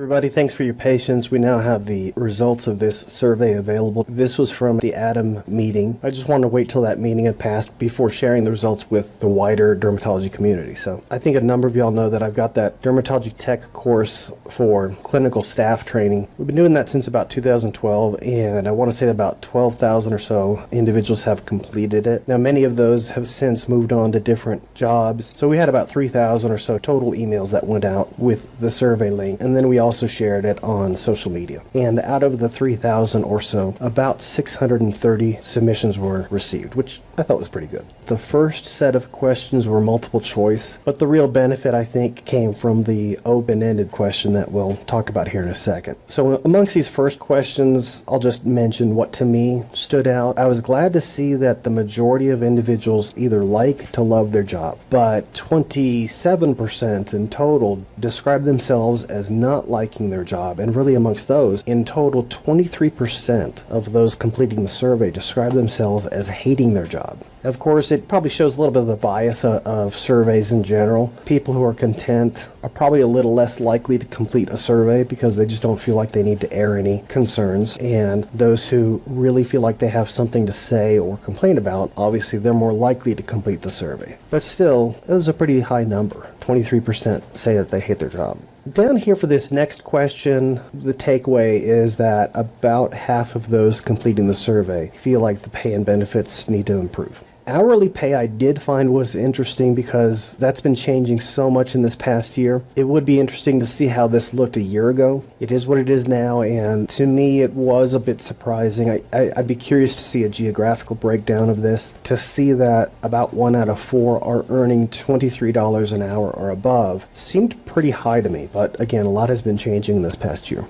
Everybody, thanks for your patience. We now have the results of this survey available. This was from the ADAM meeting. I just wanted to wait till that meeting had passed before sharing the results with the wider dermatology community. So I think a number of y'all know that I've got that dermatology tech course for clinical staff training. We've been doing that since about 2012, and I want to say that about 12,000 or so individuals have completed it. Now, many of those have since moved on to different jobs. So we had about 3,000 or so total emails that went out with the survey link, and then we also shared it on social media. And out of the 3,000 or so, about 630 submissions were received, which I thought was pretty good. The first set of questions were multiple choice, but the real benefit, I think, came from the open-ended question that we'll talk about here in a second. So amongst these first questions, I'll just mention what to me stood out. I was glad to see that the majority of individuals either like to love their job, but 27% in total described themselves as not liking their job, and really amongst those, in total, 23% of those completing the survey described themselves as hating their job. Of course, it probably shows a little bit of the bias of surveys in general. People who are content are probably a little less likely to complete a survey because they just don't feel like they need to air any concerns. And those who really feel like they have something to say or complain about, obviously they're more likely to complete the survey. But still, it was a pretty high number. 23% say that they hate their job. Down here for this next question, the takeaway is that about half of those completing the survey feel like the pay and benefits need to improve. Hourly pay I did find was interesting because that's been changing so much in this past year. It would be interesting to see how this looked a year ago. It is what it is now, and to me it was a bit surprising. I'd be curious to see a geographical breakdown of this, to see that about 1 out of 4 are earning $23 an hour or above. Seemed pretty high to me, but again, a lot has been changing this past year.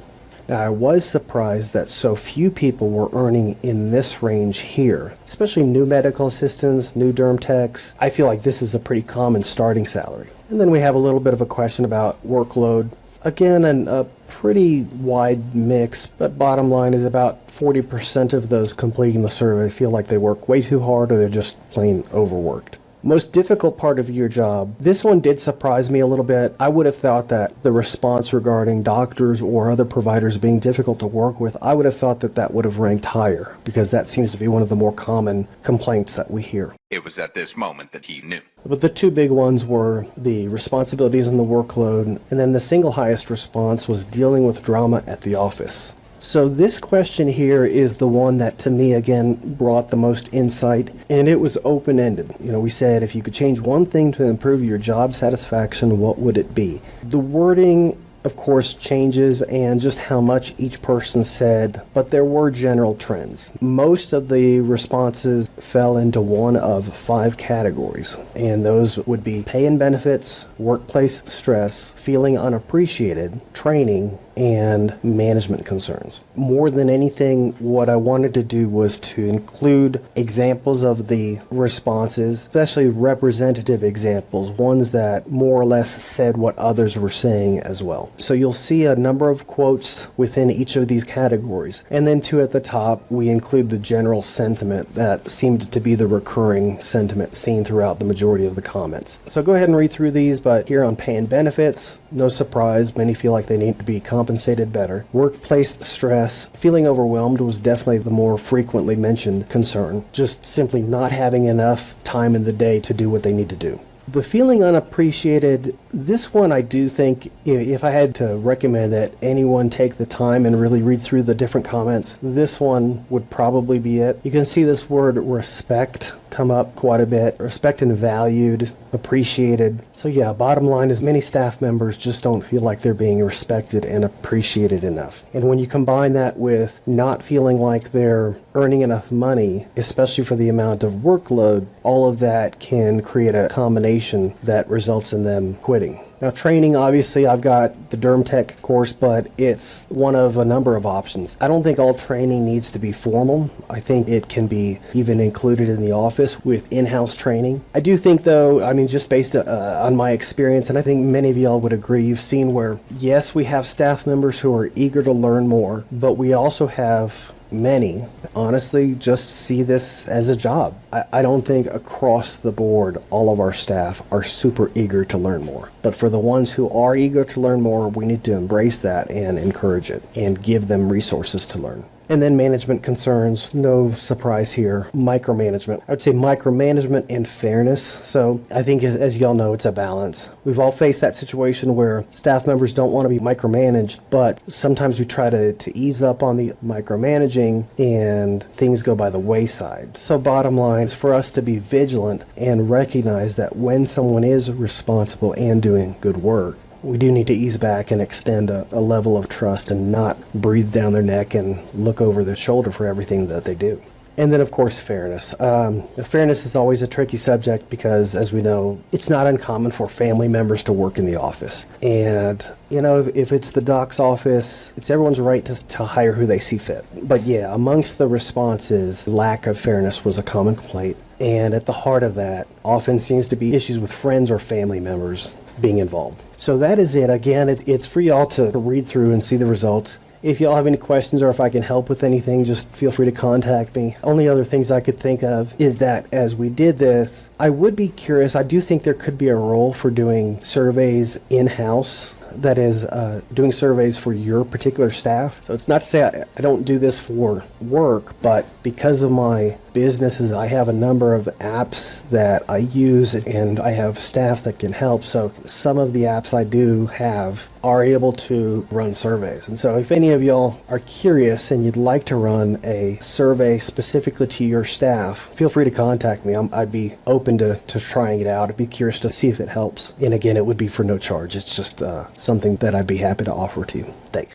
Now, I was surprised that so few people were earning in this range here, especially new medical assistants, new derm techs. I feel like this is a pretty common starting salary. And then we have a little bit of a question about workload. Again, a pretty wide mix, but bottom line is about 40% of those completing the survey feel like they work way too hard or they're just plain overworked. Most difficult part of your job. This one did surprise me a little bit. I would have thought that the response regarding doctors or other providers being difficult to work with, I would have thought that that would have ranked higher because that seems to be one of the more common complaints that we hear. It was at this moment that he knew. But the two big ones were the responsibilities and the workload, and then the single highest response was dealing with drama at the office. So this question here is the one that to me again brought the most insight, and it was open-ended. We said if you could change one thing to improve your job satisfaction, what would it be? The wording of course changes and just how much each person said, but there were general trends. Most of the responses fell into one of 5 categories, and those would be pay and benefits, workplace stress, feeling unappreciated, training, and management concerns. More than anything, what I wanted to do was to include examples of the responses, especially representative examples, ones that more or less said what others were saying as well. So you'll see a number of quotes within each of these categories. And then at the top, we include the general sentiment that seemed to be the recurring sentiment seen throughout the majority of the comments. So go ahead and read through these, but here on pay and benefits, no surprise, many feel like they need to be compensated better. Workplace stress, feeling overwhelmed was definitely the more frequently mentioned concern, just simply not having enough time in the day to do what they need to do. The feeling unappreciated, this one I do think, if I had to recommend that anyone take the time and really read through the different comments, this one would probably be it. You can see this word respect come up quite a bit. Respect and valued, appreciated. So yeah, bottom line is many staff members just don't feel like they're being respected and appreciated enough. And when you combine that with not feeling like they're earning enough money, especially for the amount of workload, all of that can create a combination that results in them quitting. Now training, obviously I've got the Derm Tech course, but it's one of a number of options. I don't think all training needs to be formal. I think it can be even included in the office with in-house training. I do think though, just based on my experience, and I think many of y'all would agree, you've seen where, yes, we have staff members who are eager to learn more, but we also have many honestly just see this as a job. I don't think across the board all of our staff are super eager to learn more. But for the ones who are eager to learn more, we need to embrace that and encourage it and give them resources to learn. And then management concerns, no surprise here. Micromanagement. I would say micromanagement and fairness. So I think, as y'all know, it's a balance. We've all faced that situation where staff members don't want to be micromanaged, but sometimes we try to ease up on the micromanaging and things go by the wayside. So bottom line is for us to be vigilant and recognize that when someone is responsible and doing good work, we do need to ease back and extend a level of trust and not breathe down their neck and look over their shoulder for everything that they do. And then, of course, fairness. Fairness is always a tricky subject because, as we know, it's not uncommon for family members to work in the office. And, if it's the doc's office, it's everyone's right to hire who they see fit. But yeah, amongst the responses, lack of fairness was a common complaint. And at the heart of that often seems to be issues with friends or family members being involved. So that is it. Again, it's for y'all to read through and see the results. If y'all have any questions or if I can help with anything, just feel free to contact me. Only other things I could think of is that as we did this, I would be curious. I do think there could be a role for doing surveys in-house. That is, doing surveys for your particular staff. So it's not to say I don't do this for work, but because of my businesses, I have a number of apps that I use and I have staff that can help. So some of the apps I do have are able to run surveys. And so if any of y'all are curious and you'd like to run a survey specifically to your staff, feel free to contact me. I'd be open to trying it out. I'd be curious to see if it helps. And again, it would be for no charge. It's just something that I'd be happy to offer to you. Thanks.